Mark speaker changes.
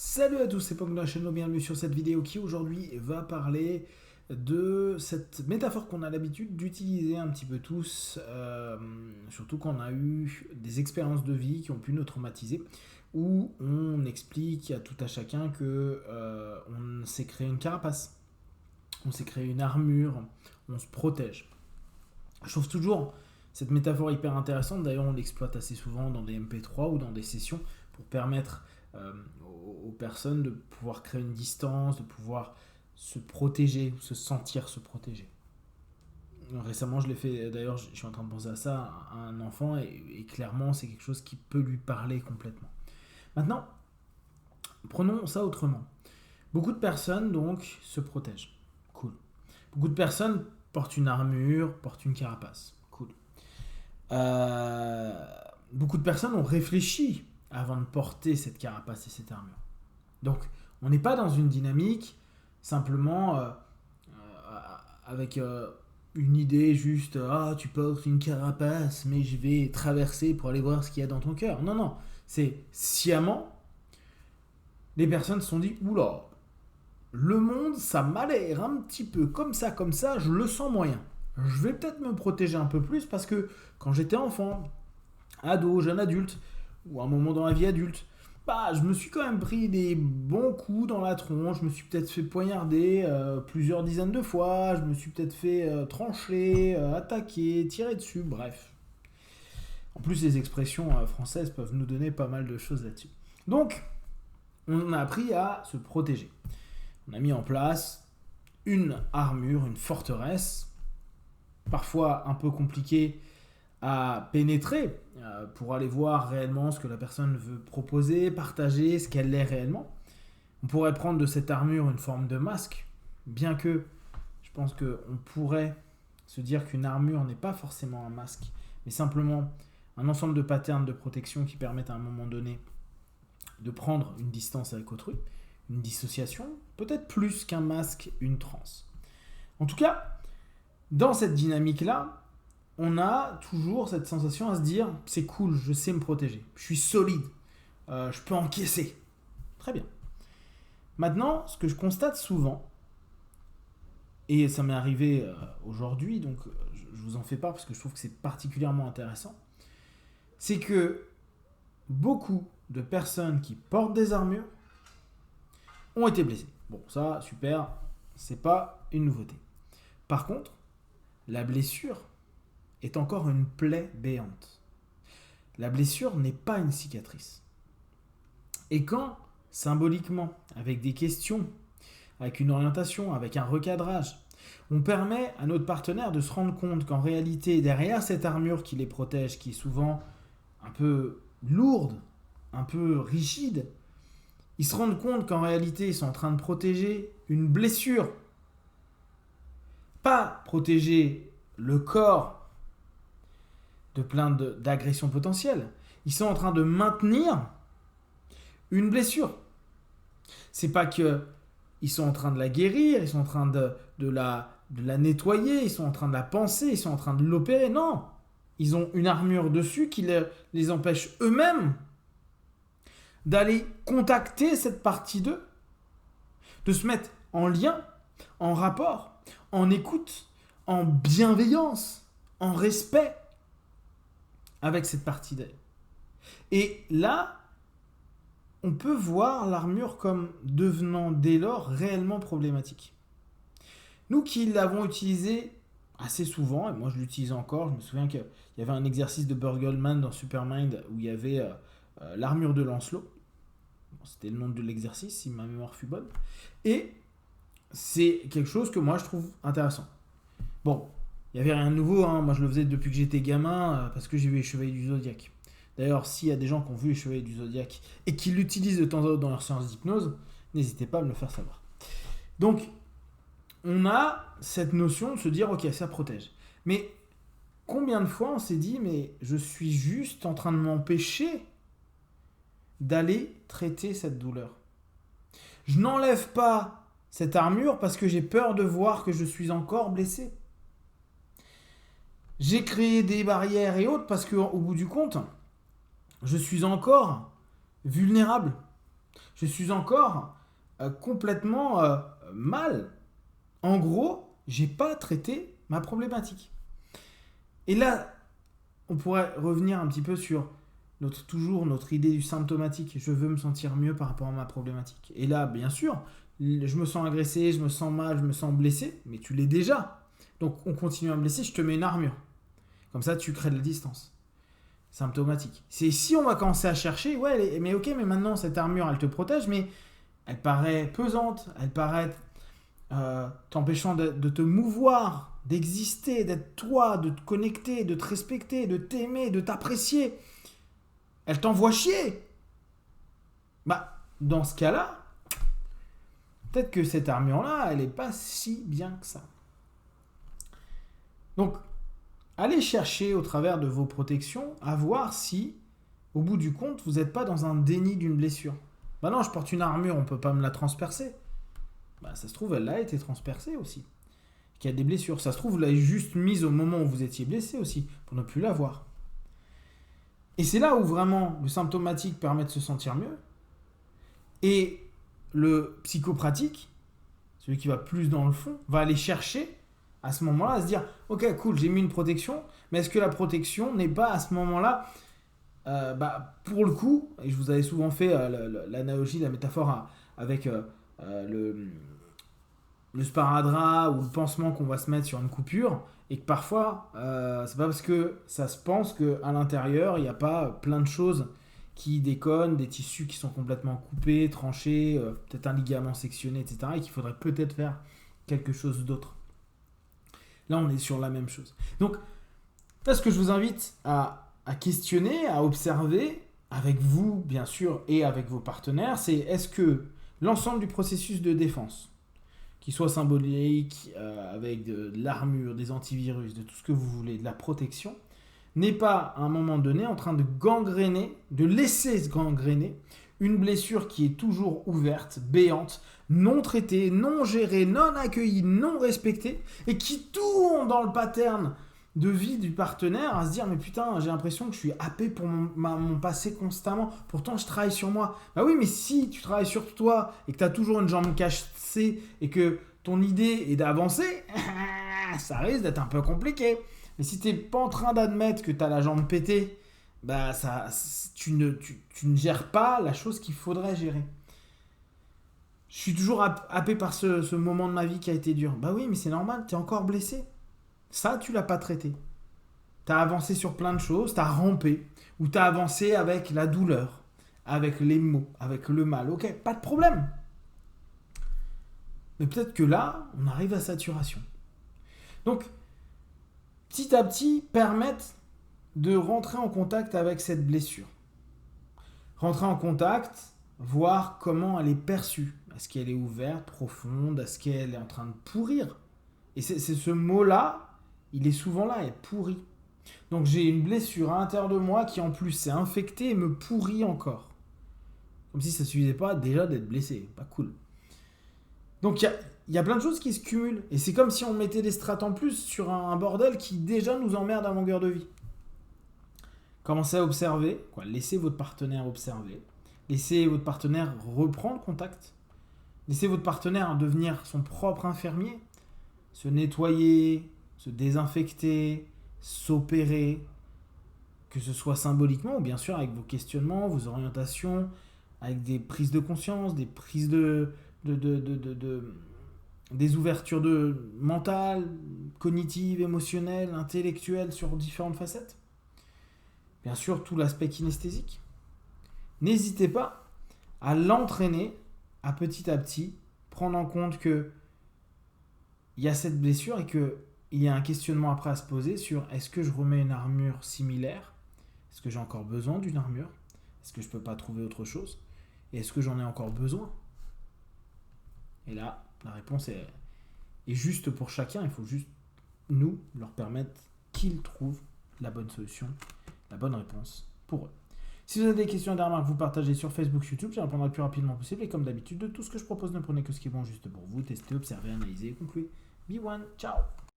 Speaker 1: Salut à tous, c'est Pong de la chaîne, bienvenue sur cette vidéo qui aujourd'hui va parler de cette métaphore qu'on a l'habitude d'utiliser un petit peu tous, surtout quand on a eu des expériences de vie qui ont pu nous traumatiser, où on explique à tout à chacun que on s'est créé une carapace, on s'est créé une armure, on se protège. Je trouve toujours cette métaphore hyper intéressante, d'ailleurs on l'exploite assez souvent dans des MP3 ou dans des sessions pour permettre aux personnes de pouvoir créer une distance, de pouvoir se protéger, se sentir se protéger. Récemment, je l'ai fait, d'ailleurs, je suis en train de penser à ça, à un enfant, et clairement, c'est quelque chose qui peut lui parler complètement. Maintenant, prenons ça autrement. Beaucoup de personnes, donc, se protègent. Cool. Beaucoup de personnes portent une armure, portent une carapace. Cool. Beaucoup de personnes ont réfléchi avant de porter cette carapace et cette armure. Donc, on n'est pas dans une dynamique simplement avec une idée juste tu portes une carapace, mais je vais traverser pour aller voir ce qu'il y a dans ton cœur. Non, non, c'est sciemment, les personnes se sont dit oula, le monde, ça m'a l'air un petit peu comme ça, je le sens moyen. Je vais peut-être me protéger un peu plus parce que quand j'étais enfant, ado, jeune adulte, ou à un moment dans la vie adulte, je me suis quand même pris des bons coups dans la tronche, je me suis peut-être fait poignarder plusieurs dizaines de fois, je me suis peut-être fait trancher, attaquer, tirer dessus, bref. En plus, les expressions françaises peuvent nous donner pas mal de choses là-dessus. Donc, on a appris à se protéger. On a mis en place une armure, une forteresse, parfois un peu compliquée à pénétrer pour aller voir réellement ce que la personne veut proposer, partager, ce qu'elle est réellement. On pourrait prendre de cette armure une forme de masque, bien que je pense qu'on pourrait se dire qu'une armure n'est pas forcément un masque, mais simplement un ensemble de patterns de protection qui permettent à un moment donné de prendre une distance avec autrui, une dissociation, peut-être plus qu'un masque, une transe. En tout cas, dans cette dynamique-là, on a toujours cette sensation à se dire c'est cool, je sais me protéger, je suis solide, je peux encaisser. Très bien. Maintenant, ce que je constate souvent, et ça m'est arrivé aujourd'hui, donc je vous en fais part parce que je trouve que c'est particulièrement intéressant, c'est que beaucoup de personnes qui portent des armures ont été blessées. Bon, ça, super, c'est pas une nouveauté. Par contre, la blessure est encore une plaie béante. La blessure n'est pas une cicatrice. Et quand, symboliquement, avec des questions, avec une orientation, avec un recadrage, on permet à notre partenaire de se rendre compte qu'en réalité, derrière cette armure qui les protège, qui est souvent un peu lourde, un peu rigide, ils se rendent compte qu'en réalité, ils sont en train de protéger une blessure. Pas protéger le corps de plein d'agressions potentielles. Ils sont en train de maintenir une blessure. C'est pas que ils sont en train de la guérir, ils sont en train de la nettoyer, ils sont en train de la panser, ils sont en train de l'opérer. Non, ils ont une armure dessus qui les empêche eux-mêmes d'aller contacter cette partie d'eux, de se mettre en lien, en rapport, en écoute, en bienveillance, en respect avec cette partie d'elle. Et là, on peut voir l'armure comme devenant dès lors réellement problématique. Nous qui l'avons utilisé assez souvent, et moi je l'utilise encore, je me souviens qu'il y avait un exercice de Burt Goldman dans Supermind où il y avait l'armure de Lancelot. Bon, c'était le nom de l'exercice, si ma mémoire fut bonne. Et c'est quelque chose que moi je trouve intéressant. Bon, il n'y avait rien de nouveau, hein. Moi je le faisais depuis que j'étais gamin parce que j'ai vu les Chevaliers du Zodiaque. D'ailleurs, s'il y a des gens qui ont vu les Chevaliers du Zodiaque et qui l'utilisent de temps à autre dans leur séance d'hypnose, n'hésitez pas à me le faire savoir. Donc, on a cette notion de se dire ok, ça protège. Mais combien de fois on s'est dit mais je suis juste en train de m'empêcher d'aller traiter cette douleur. Je n'enlève pas cette armure parce que j'ai peur de voir que je suis encore blessé. J'ai créé des barrières et autres parce qu'au bout du compte, je suis encore vulnérable. Je suis encore complètement mal. En gros, j'ai pas traité ma problématique. Et là, on pourrait revenir un petit peu sur notre idée du symptomatique. Je veux me sentir mieux par rapport à ma problématique. Et là, bien sûr, je me sens agressé, je me sens mal, je me sens blessé, mais tu l'es déjà. Donc on continue à me blesser, je te mets une armure. Comme ça, tu crées de la distance. Symptomatique. C'est si on va commencer à chercher, ouais, mais ok, mais maintenant cette armure, elle te protège, mais elle paraît pesante, elle paraît t'empêchant de te mouvoir, d'exister, d'être toi, de te connecter, de te respecter, de t'aimer, de t'apprécier. Elle t'envoie chier. Bah, dans ce cas-là, peut-être que cette armure-là, elle n'est pas si bien que ça. Donc, allez chercher au travers de vos protections à voir si, au bout du compte, vous n'êtes pas dans un déni d'une blessure. Bah non, je porte une armure, on ne peut pas me la transpercer. Bah ça se trouve, elle a été transpercée aussi. Qu'il y a des blessures. Ça se trouve, vous l'avez juste mise au moment où vous étiez blessé aussi, pour ne plus la voir. Et c'est là où vraiment le symptomatique permet de se sentir mieux. Et le psychopratique, celui qui va plus dans le fond, va aller chercher à ce moment-là, à se dire « Ok, cool, j'ai mis une protection, mais est-ce que la protection n'est pas à ce moment-là, pour le coup, et je vous avais souvent fait l'analogie, la métaphore avec le sparadrap ou le pansement qu'on va se mettre sur une coupure, et que parfois, c'est pas parce que ça se pense qu'à l'intérieur, il n'y a pas plein de choses qui déconnent, des tissus qui sont complètement coupés, tranchés, peut-être un ligament sectionné, etc., et qu'il faudrait peut-être faire quelque chose d'autre. Là, on est sur la même chose. Donc, là, ce que je vous invite à questionner, à observer, avec vous, bien sûr, et avec vos partenaires, c'est est-ce que l'ensemble du processus de défense, qui soit symbolique, avec de l'armure, des antivirus, de tout ce que vous voulez, de la protection, n'est pas, à un moment donné, en train de gangréner, de laisser se gangréner, une blessure qui est toujours ouverte, béante, non traitée, non gérée, non accueillie, non respectée, et qui tourne dans le pattern de vie du partenaire à se dire « Mais putain, j'ai l'impression que je suis happé pour mon passé constamment, pourtant je travaille sur moi. » Bah oui, mais si tu travailles sur toi et que tu as toujours une jambe cassée et que ton idée est d'avancer, ça risque d'être un peu compliqué. Mais si tu n'es pas en train d'admettre que tu as la jambe pétée, bah tu ne gères pas la chose qu'il faudrait gérer. Je suis toujours happé par ce moment de ma vie qui a été dur. Bah oui, mais c'est normal, tu es encore blessé. Ça, tu l'as pas traité. Tu as avancé sur plein de choses, tu as rampé, ou tu as avancé avec la douleur, avec les maux, avec le mal. Ok, pas de problème. Mais peut-être que là, on arrive à saturation. Donc, petit à petit, permettre de rentrer en contact avec cette blessure. Rentrer en contact, voir comment elle est perçue. Est-ce qu'elle est ouverte, profonde? Est-ce qu'elle est en train de pourrir? Et c'est ce mot-là, il est souvent là, elle est pourrie. Donc j'ai une blessure à l'intérieur de moi qui en plus s'est infectée et me pourrit encore. Comme si ça ne suffisait pas déjà d'être blessé. Pas cool. Donc il y a plein de choses qui se cumulent. Et c'est comme si on mettait des strates en plus sur un bordel qui déjà nous emmerde à longueur de vie. Commencez à observer, laissez votre partenaire observer. Laissez votre partenaire reprendre contact. Laissez votre partenaire devenir son propre infirmier. Se nettoyer, se désinfecter, s'opérer, que ce soit symboliquement ou bien sûr avec vos questionnements, vos orientations, avec des prises de conscience, des prises des ouvertures mentales, cognitives, émotionnelles, intellectuelles sur différentes facettes. Bien sûr, tout l'aspect kinesthésique. N'hésitez pas à l'entraîner à petit prendre en compte que il y a cette blessure et qu'il y a un questionnement après à se poser sur est-ce que je remets une armure similaire? Est-ce que j'ai encore besoin d'une armure? Est-ce que je ne peux pas trouver autre chose? Et est-ce que j'en ai encore besoin? Et là, la réponse est juste pour chacun. Il faut juste, nous, leur permettre qu'ils trouvent la bonne solution, la bonne réponse pour eux. Si vous avez des questions et des remarques, vous partagez sur Facebook, YouTube, j'y répondrai le plus rapidement possible. Et comme d'habitude, de tout ce que je propose, ne prenez que ce qui est bon juste pour vous. Testez, observez, analysez et concluez. Be one, ciao!